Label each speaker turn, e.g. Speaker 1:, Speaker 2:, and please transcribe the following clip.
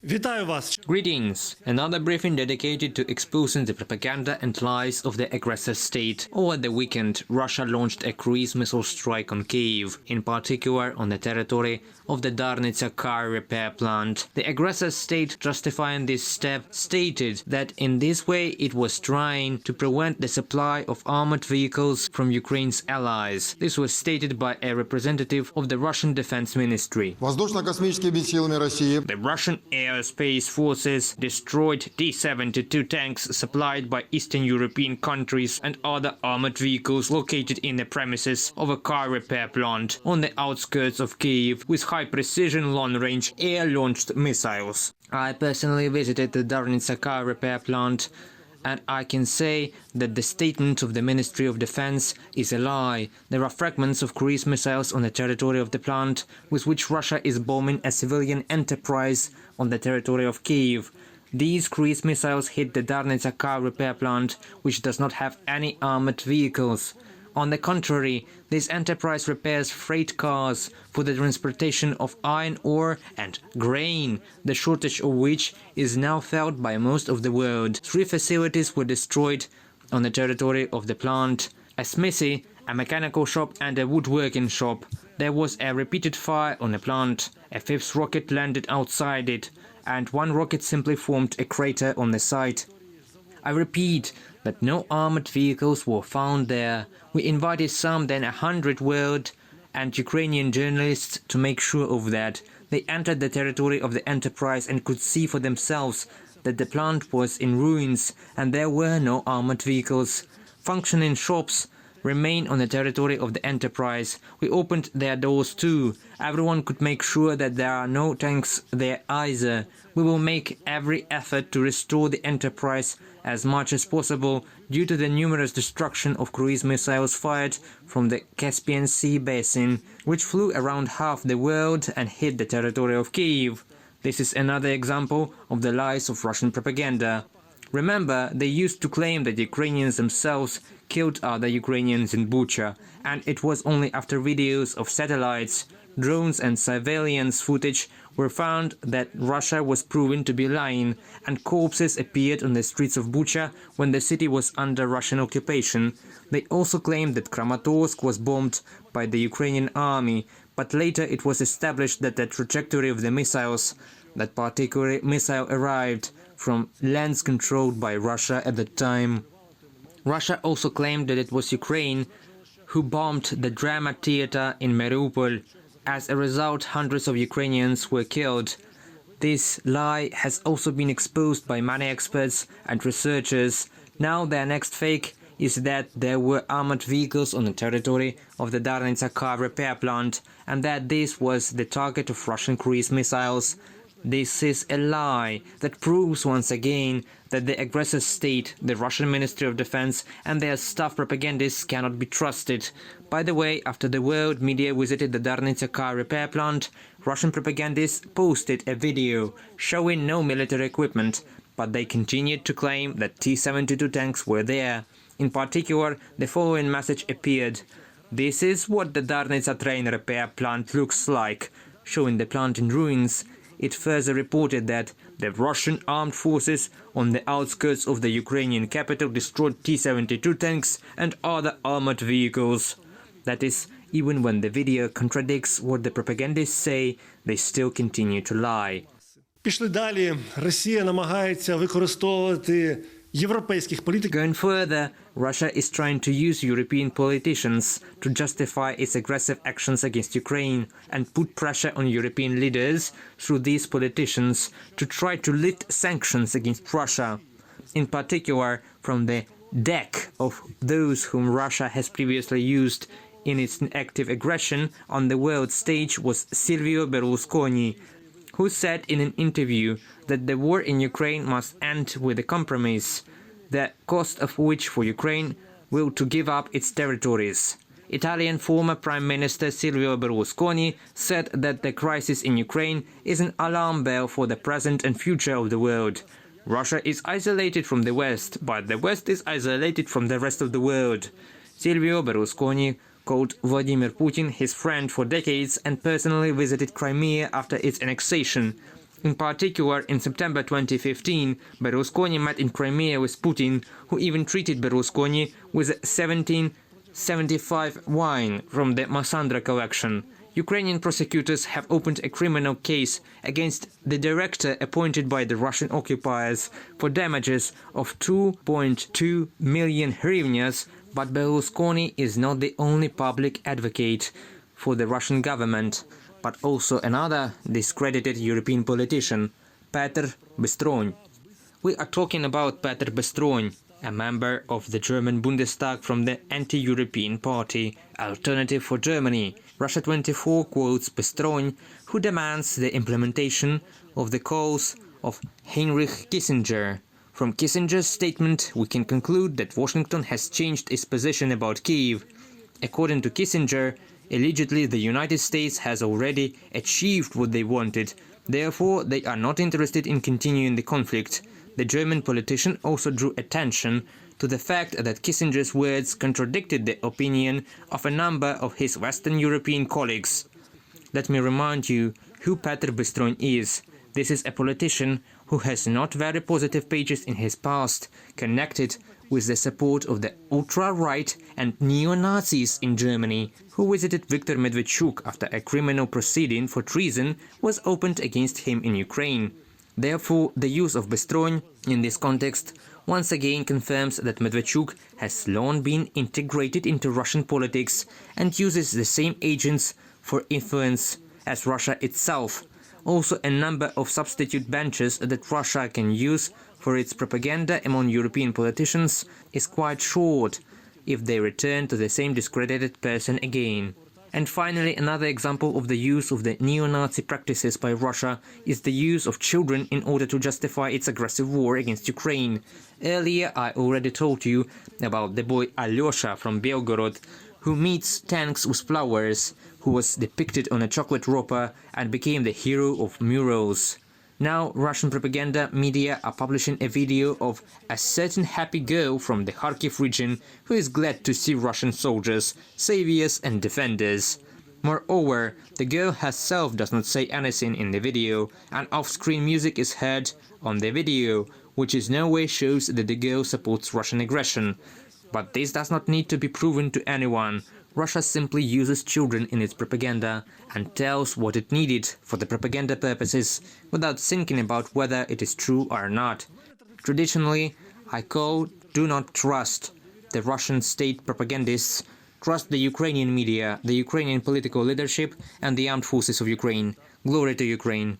Speaker 1: Вітаю вас!
Speaker 2: Greetings! Another briefing dedicated to exposing the propaganda and lies of the aggressor state. Over the weekend, Russia launched a cruise missile strike on Kyiv, in particular on the territory of the Darnytsia Car Repair Plant. The aggressor state, justifying this step, stated that in this way it was trying to prevent the supply of armored vehicles from Ukraine's allies. This was stated by a representative of the Russian Defense Ministry.
Speaker 3: Воздушно-космическими силами России
Speaker 2: The Russian Aerospace Forces destroyed T-72 tanks supplied by Eastern European countries and other armored vehicles located in the premises of a car repair plant on the outskirts of Kyiv with high-precision long-range air-launched missiles. I personally visited the Darnytsia Car Repair Plant, and I can say that the statement of the Ministry of Defense is a lie. There are fragments of cruise missiles on the territory of the plant, with which Russia is bombing a civilian enterprise on the territory of Kyiv. These cruise missiles hit the Darnytsia Car Repair Plant, which does not have any armored vehicles. On the contrary, this enterprise repairs freight cars for the transportation of iron ore and grain, the shortage of which is now felt by most of the world. 3 facilities were destroyed on the territory of the plant: a smithy, a mechanical shop and a woodworking shop. There was a repeated fire on the plant. A 5th rocket landed outside it, and 1 rocket simply formed a crater on the site. I repeat that no armored vehicles were found there. We invited some than 100 world and Ukrainian journalists to make sure of that. They entered the territory of the enterprise and could see for themselves that the plant was in ruins and there were no armored vehicles. Functioning shops remain on the territory of the enterprise. We opened their doors too. Everyone could make sure that there are no tanks there either. We will make every effort to restore the enterprise as much as possible due to the numerous destruction of cruise missiles fired from the Caspian Sea basin, which flew around half the world and hit the territory of Kyiv. This is another example of the lies of Russian propaganda. Remember, they used to claim that Ukrainians themselves killed other Ukrainians in Bucha, and it was only after videos of satellites, drones and surveillance footage were found that Russia was proven to be lying, and corpses appeared on the streets of Bucha when the city was under Russian occupation. They also claimed that Kramatorsk was bombed by the Ukrainian army, but later it was established that the trajectory of the missiles, that particular missile arrived from lands controlled by Russia at the time. Russia also claimed that it was Ukraine who bombed the drama theater in Mariupol. As a result, hundreds of Ukrainians were killed. This lie has also been exposed by many experts and researchers. Now their next fake is that there were armored vehicles on the territory of the Darnytsia Car Repair Plant and that this was the target of Russian cruise missiles. This is a lie that proves once again that the aggressor state, the Russian Ministry of Defense and their staff propagandists cannot be trusted. By the way, after the world media visited the Darnytsia Car Repair Plant, Russian propagandists posted a video showing no military equipment, but they continued to claim that T-72 tanks were there. In particular, the following message appeared: "This is what the Darnytsia train repair plant looks like," showing the plant in ruins. It further reported that the Russian armed forces on the outskirts of the Ukrainian capital destroyed T-72 tanks and other armored vehicles. That is, even when the video contradicts what the propagandists say, they still continue to lie.
Speaker 1: Пішли далі. Росія намагається використовувати європейських політиків.
Speaker 2: Going further, Russia is trying to use European politicians to justify its aggressive actions against Ukraine and put pressure on European leaders through these politicians to try to lift sanctions against Russia. In particular, from the deck of those whom Russia has previously used in its active aggression on the world stage was Silvio Berlusconi, who said in an interview that the war in Ukraine must end with a compromise, the cost of which for Ukraine will to give up its territories. Italian former Prime Minister Silvio Berlusconi said that the crisis in Ukraine is an alarm bell for the present and future of the world. Russia is isolated from the West, but the West is isolated from the rest of the world. Silvio Berlusconi called Vladimir Putin his friend for decades and personally visited Crimea after its annexation. In particular, in September 2015, Berlusconi met in Crimea with Putin, who even treated Berlusconi with a 1775 wine from the Massandra collection. Ukrainian prosecutors have opened a criminal case against the director appointed by the Russian occupiers for damages of 2.2 million hryvnias, but Berlusconi is not the only public advocate for the Russian government, but also another discredited European politician, Petr Bystron. We are talking about Petr Bystron, a member of the German Bundestag from the anti-European party Alternative for Germany. Russia 24 quotes Bystron, who demands the implementation of the calls of Heinrich Kissinger. From Kissinger's statement, we can conclude that Washington has changed its position about Kyiv. According to Kissinger, allegedly the United States has already achieved what they wanted, therefore they are not interested in continuing the conflict. The German politician also drew attention to the fact that Kissinger's words contradicted the opinion of a number of his Western European colleagues. Let me remind you who Petr Bystron is. This is a politician who has not very positive pages in his past, connected with the support of the ultra-right and neo-Nazis in Germany, who visited Viktor Medvedchuk after a criminal proceeding for treason was opened against him in Ukraine. Therefore, the use of Bystron in this context once again confirms that Medvedchuk has long been integrated into Russian politics and uses the same agents for influence as Russia itself. Also, a number of substitute benches that Russia can use for its propaganda among European politicians is quite short if they return to the same discredited person again. And finally, another example of the use of the neo-Nazi practices by Russia is the use of children in order to justify its aggressive war against Ukraine. Earlier, I already told you about the boy Alyosha from Belgorod, who meets tanks with flowers, who was depicted on a chocolate wrapper and became the hero of murals. Now, Russian propaganda media are publishing a video of a certain happy girl from the Kharkiv region who is glad to see Russian soldiers, saviors and defenders. Moreover, the girl herself does not say anything in the video, and off-screen music is heard on the video, which in no way shows that the girl supports Russian aggression. But this does not need to be proven to anyone. Russia simply uses children in its propaganda and tells what it needed for the propaganda purposes without thinking about whether it is true or not. Traditionally, I call do not trust the Russian state propagandists, trust the Ukrainian media, the Ukrainian political leadership and the armed forces of Ukraine. Glory to Ukraine!